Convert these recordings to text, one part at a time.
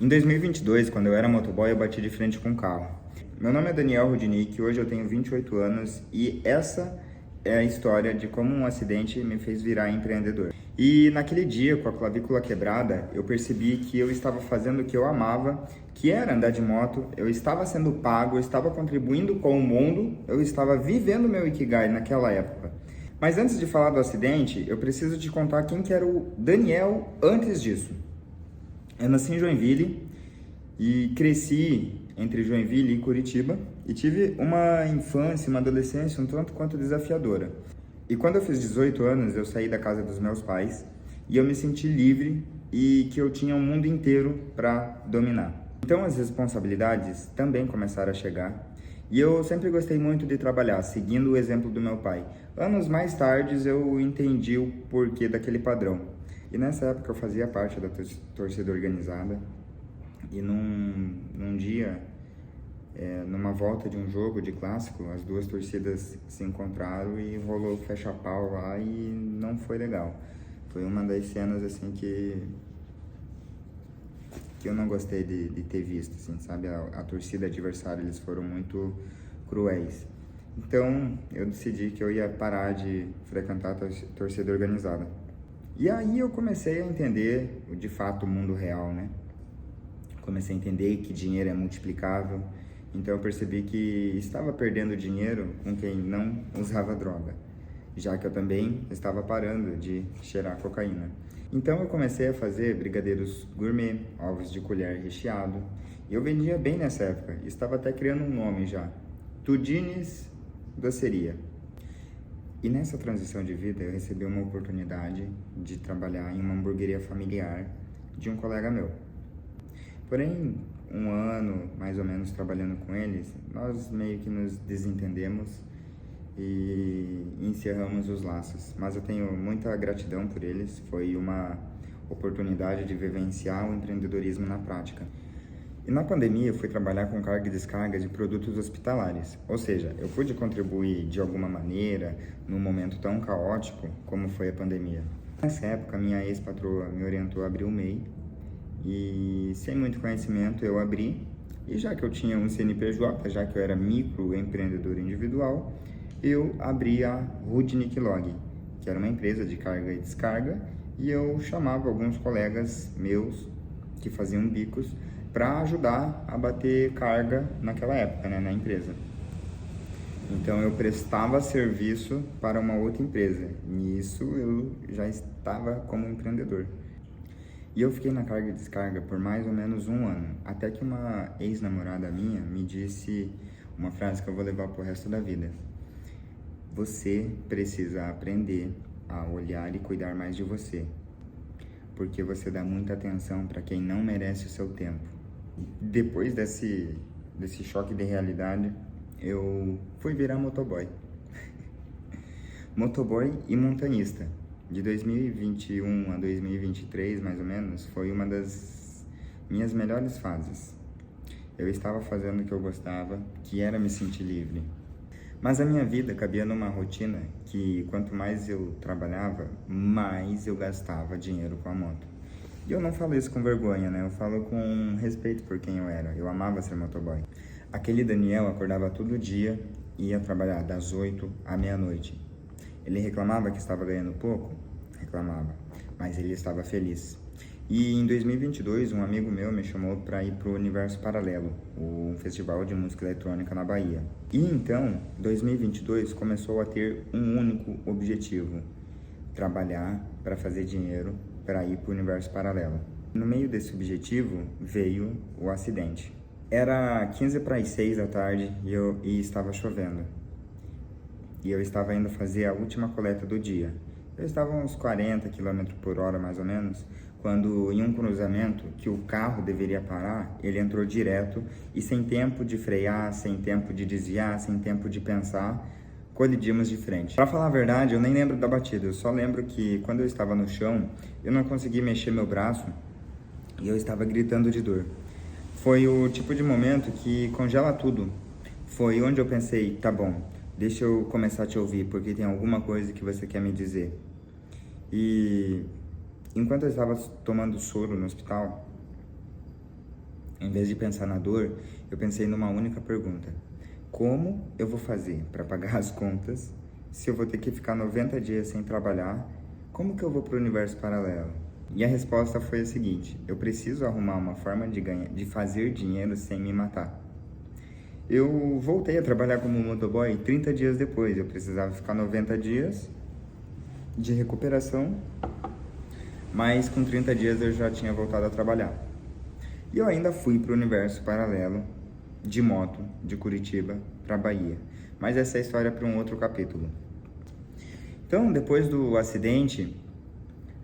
Em 2022, quando eu era motoboy, eu bati de frente com um carro. Meu nome é Daniel Rudnick, hoje eu tenho 28 anos e essa é a história de como um acidente me fez virar empreendedor. E naquele dia, com a clavícula quebrada, eu percebi que eu estava fazendo o que eu amava, que era andar de moto, eu estava sendo pago, eu estava contribuindo com o mundo, eu estava vivendo meu Ikigai naquela época. Mas antes de falar do acidente, eu preciso te contar quem que era o Daniel antes disso. Eu nasci em Joinville e cresci entre Joinville e Curitiba e tive uma infância, uma adolescência um tanto quanto desafiadora. E quando eu fiz 18 anos, eu saí da casa dos meus pais e eu me senti livre e que eu tinha um mundo inteiro para dominar. Então as responsabilidades também começaram a chegar e eu sempre gostei muito de trabalhar, seguindo o exemplo do meu pai. Anos mais tarde eu entendi o porquê daquele padrão. E nessa época eu fazia parte da torcida organizada e num dia, numa volta de um jogo de clássico, as duas torcidas se encontraram e rolou fecha-pau lá e não foi legal. Foi uma das cenas assim que eu não gostei de ter visto, assim, sabe? A torcida adversária, eles foram muito cruéis. Então, eu decidi que eu ia parar de frequentar a torcida organizada. E aí eu comecei a entender, de fato, o mundo real, né? Comecei a entender que dinheiro é multiplicável. Então eu percebi que estava perdendo dinheiro com quem não usava droga, já que eu também estava parando de cheirar cocaína. Então eu comecei a fazer brigadeiros gourmet, ovos de colher recheado. E eu vendia bem nessa época, estava até criando um nome já, Tudines Doceria. E nessa transição de vida eu recebi uma oportunidade de trabalhar em uma hamburgueria familiar de um colega meu. Porém, um ano mais ou menos trabalhando com eles, nós meio que nos desentendemos e encerramos os laços. Mas eu tenho muita gratidão por eles, foi uma oportunidade de vivenciar o empreendedorismo na prática. E na pandemia eu fui trabalhar com carga e descarga de produtos hospitalares, ou seja, eu pude contribuir de alguma maneira num momento tão caótico como foi a pandemia. Nessa época, minha ex-patroa me orientou a abrir o MEI e sem muito conhecimento eu abri, e já que eu tinha um CNPJ, já que eu era microempreendedor individual, eu abri a Rudnick Log, que era uma empresa de carga e descarga, e eu chamava alguns colegas meus que faziam bicos para ajudar a bater carga naquela época, né, na empresa. Então eu prestava serviço para uma outra empresa, nisso eu já estava como empreendedor. E eu fiquei na carga e descarga por mais ou menos um ano, até que uma ex-namorada minha me disse uma frase que eu vou levar pro resto da vida. Você precisa aprender a olhar e cuidar mais de você, porque você dá muita atenção para quem não merece o seu tempo. Depois desse choque de realidade, eu fui virar motoboy. Motoboy e montanhista. De 2021 a 2023, mais ou menos, foi uma das minhas melhores fases. Eu estava fazendo o que eu gostava, que era me sentir livre. Mas a minha vida cabia numa rotina que quanto mais eu trabalhava, mais eu gastava dinheiro com a moto. E eu não falo isso com vergonha, né? Eu falo com respeito por quem eu era. Eu amava ser motoboy. Aquele Daniel acordava todo dia e ia trabalhar das 8 à meia-noite. Ele reclamava que estava ganhando pouco? Reclamava, mas ele estava feliz. E em 2022, um amigo meu me chamou para ir para o Universo Paralelo, um festival de música eletrônica na Bahia. E então, 2022 começou a ter um único objetivo: trabalhar para fazer dinheiro para ir para o Universo Paralelo. No meio desse objetivo veio o acidente. Era 15 para as 6 da tarde e estava chovendo. E eu estava indo fazer a última coleta do dia. Eu estava a uns 40 km por hora, mais ou menos, quando em um cruzamento que o carro deveria parar, ele entrou direto e sem tempo de frear, sem tempo de desviar, sem tempo de pensar, colidimos de frente. Para falar a verdade, eu nem lembro da batida, eu só lembro que quando eu estava no chão, eu não consegui mexer meu braço e eu estava gritando de dor. Foi o tipo de momento que congela tudo. Foi onde eu pensei, tá bom, deixa eu começar a te ouvir, porque tem alguma coisa que você quer me dizer. E enquanto eu estava tomando soro no hospital, Em vez de pensar na dor, eu pensei numa única pergunta: como eu vou fazer para pagar as contas se eu vou ter que ficar 90 dias sem trabalhar? Como que eu vou para o universo paralelo? E a resposta foi a seguinte: eu preciso arrumar uma forma de fazer dinheiro sem me matar. Eu voltei a trabalhar como motoboy 30 dias depois. Eu precisava ficar 90 dias de recuperação, mas com 30 dias eu já tinha voltado a trabalhar. E eu ainda fui para o universo paralelo de moto, de Curitiba para Bahia. Mas essa é a história para um outro capítulo. Então, depois do acidente,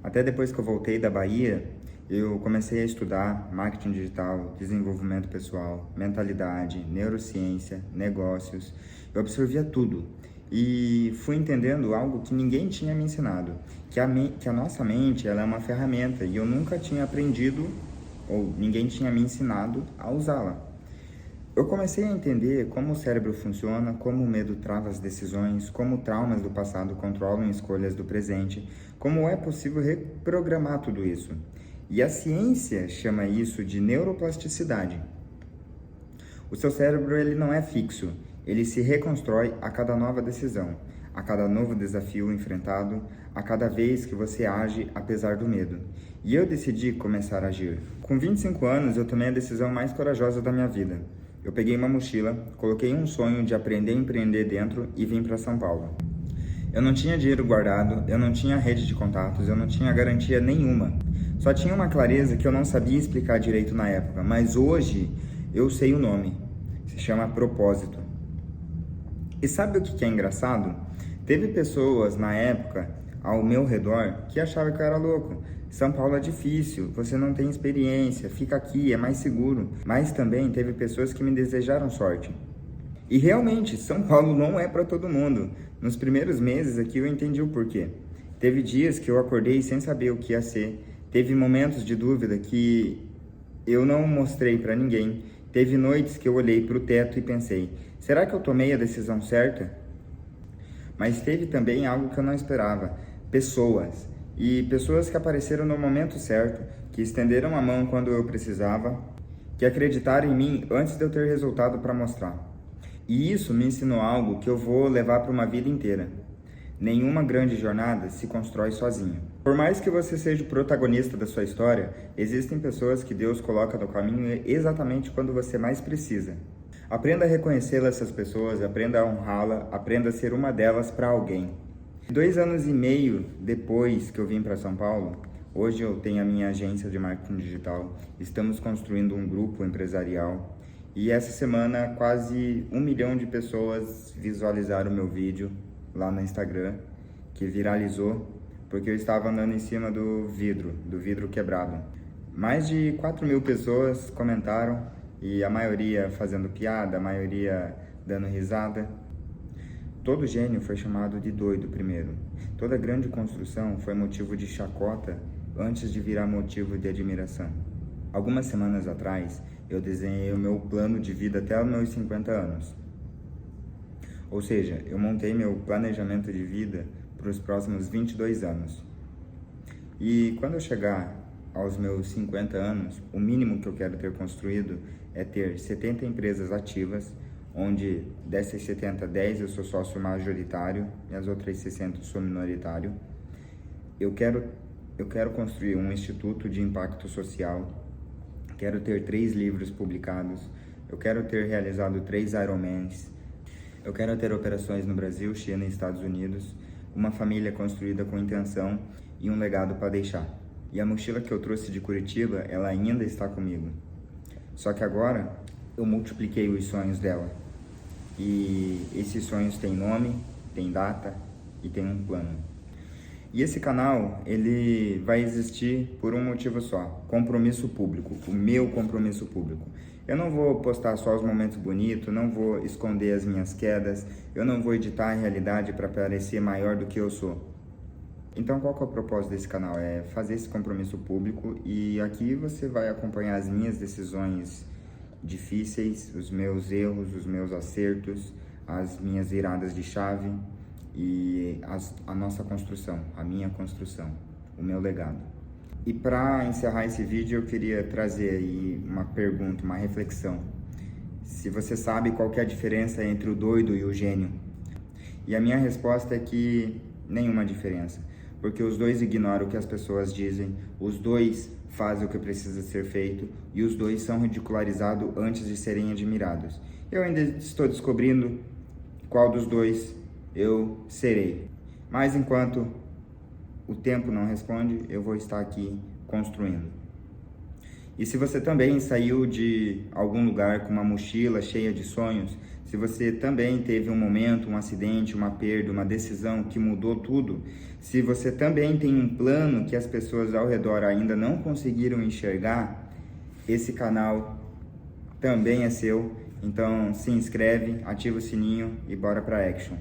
até depois que eu voltei da Bahia, eu comecei a estudar marketing digital, desenvolvimento pessoal, mentalidade, neurociência, negócios. Eu absorvia tudo e fui entendendo algo que ninguém tinha me ensinado, que a nossa mente ela é uma ferramenta e eu nunca tinha aprendido ou ninguém tinha me ensinado a usá-la. Eu comecei a entender como o cérebro funciona, como o medo trava as decisões, como traumas do passado controlam escolhas do presente, como é possível reprogramar tudo isso. E a ciência chama isso de neuroplasticidade. O seu cérebro ele não é fixo, ele se reconstrói a cada nova decisão, a cada novo desafio enfrentado, a cada vez que você age apesar do medo. E eu decidi começar a agir. Com 25 anos, eu tomei a decisão mais corajosa da minha vida. Eu peguei uma mochila, coloquei um sonho de aprender a empreender dentro e vim para São Paulo. Eu não tinha dinheiro guardado, eu não tinha rede de contatos, eu não tinha garantia nenhuma. Só tinha uma clareza que eu não sabia explicar direito na época, mas hoje eu sei o nome. Se chama propósito. E sabe o que é engraçado? Teve pessoas na época ao meu redor que achavam que eu era louco. São Paulo é difícil, você não tem experiência, fica aqui, é mais seguro. Mas também teve pessoas que me desejaram sorte. E realmente, São Paulo não é para todo mundo. Nos primeiros meses aqui eu entendi o porquê. Teve dias que eu acordei sem saber o que ia ser. Teve momentos de dúvida que eu não mostrei para ninguém. Teve noites que eu olhei para o teto e pensei, será que eu tomei a decisão certa? Mas teve também algo que eu não esperava, pessoas. E pessoas que apareceram no momento certo, que estenderam a mão quando eu precisava, que acreditaram em mim antes de eu ter resultado para mostrar. E isso me ensinou algo que eu vou levar para uma vida inteira. Nenhuma grande jornada se constrói sozinha. Por mais que você seja o protagonista da sua história, existem pessoas que Deus coloca no caminho exatamente quando você mais precisa. Aprenda a reconhecer essas pessoas, aprenda a honrá-la, aprenda a ser uma delas para alguém. 2 anos e meio depois que eu vim para São Paulo, hoje eu tenho a minha agência de marketing digital, estamos construindo um grupo empresarial e essa semana quase 1 milhão de pessoas visualizaram o meu vídeo lá no Instagram, que viralizou porque eu estava andando em cima do vidro quebrado. Mais de 4 mil pessoas comentaram e a maioria fazendo piada, a maioria dando risada. Todo gênio foi chamado de doido primeiro. Toda grande construção foi motivo de chacota antes de virar motivo de admiração. Algumas semanas atrás, eu desenhei o meu plano de vida até os meus 50 anos. Ou seja, eu montei meu planejamento de vida para os próximos 22 anos. E quando eu chegar aos meus 50 anos, o mínimo que eu quero ter construído é ter 70 empresas ativas, onde dessas 70, 10 eu sou sócio majoritário e as outras 60 eu sou minoritário. Eu quero construir um instituto de impacto social, quero ter 3 livros publicados, eu quero ter realizado 3 Ironmans, eu quero ter operações no Brasil, China e Estados Unidos, uma família construída com intenção e um legado para deixar. E a mochila que eu trouxe de Curitiba, ela ainda está comigo. Só que agora eu multipliquei os sonhos dela. E esses sonhos têm nome, têm data e têm um plano. E esse canal, ele vai existir por um motivo só: compromisso público, o meu compromisso público. Eu não vou postar só os momentos bonitos, não vou esconder as minhas quedas, eu não vou editar a realidade para parecer maior do que eu sou. Então, qual que é o propósito desse canal? É fazer esse compromisso público e aqui você vai acompanhar as minhas decisões difíceis, os meus erros, os meus acertos, as minhas viradas de chave e a nossa construção, a minha construção, o meu legado. E para encerrar esse vídeo, eu queria trazer aí uma pergunta, uma reflexão. Se você sabe qual que é a diferença entre o doido e o gênio? E a minha resposta é que nenhuma diferença, porque os dois ignoram o que as pessoas dizem, os dois fazem o que precisa ser feito e os dois são ridicularizados antes de serem admirados. Eu ainda estou descobrindo qual dos dois eu serei, mas enquanto o tempo não responde, eu vou estar aqui construindo. E se você também saiu de algum lugar com uma mochila cheia de sonhos, se você também teve um momento, um acidente, uma perda, uma decisão que mudou tudo, se você também tem um plano que as pessoas ao redor ainda não conseguiram enxergar, esse canal também é seu. Então se inscreve, ativa o sininho e bora pra action.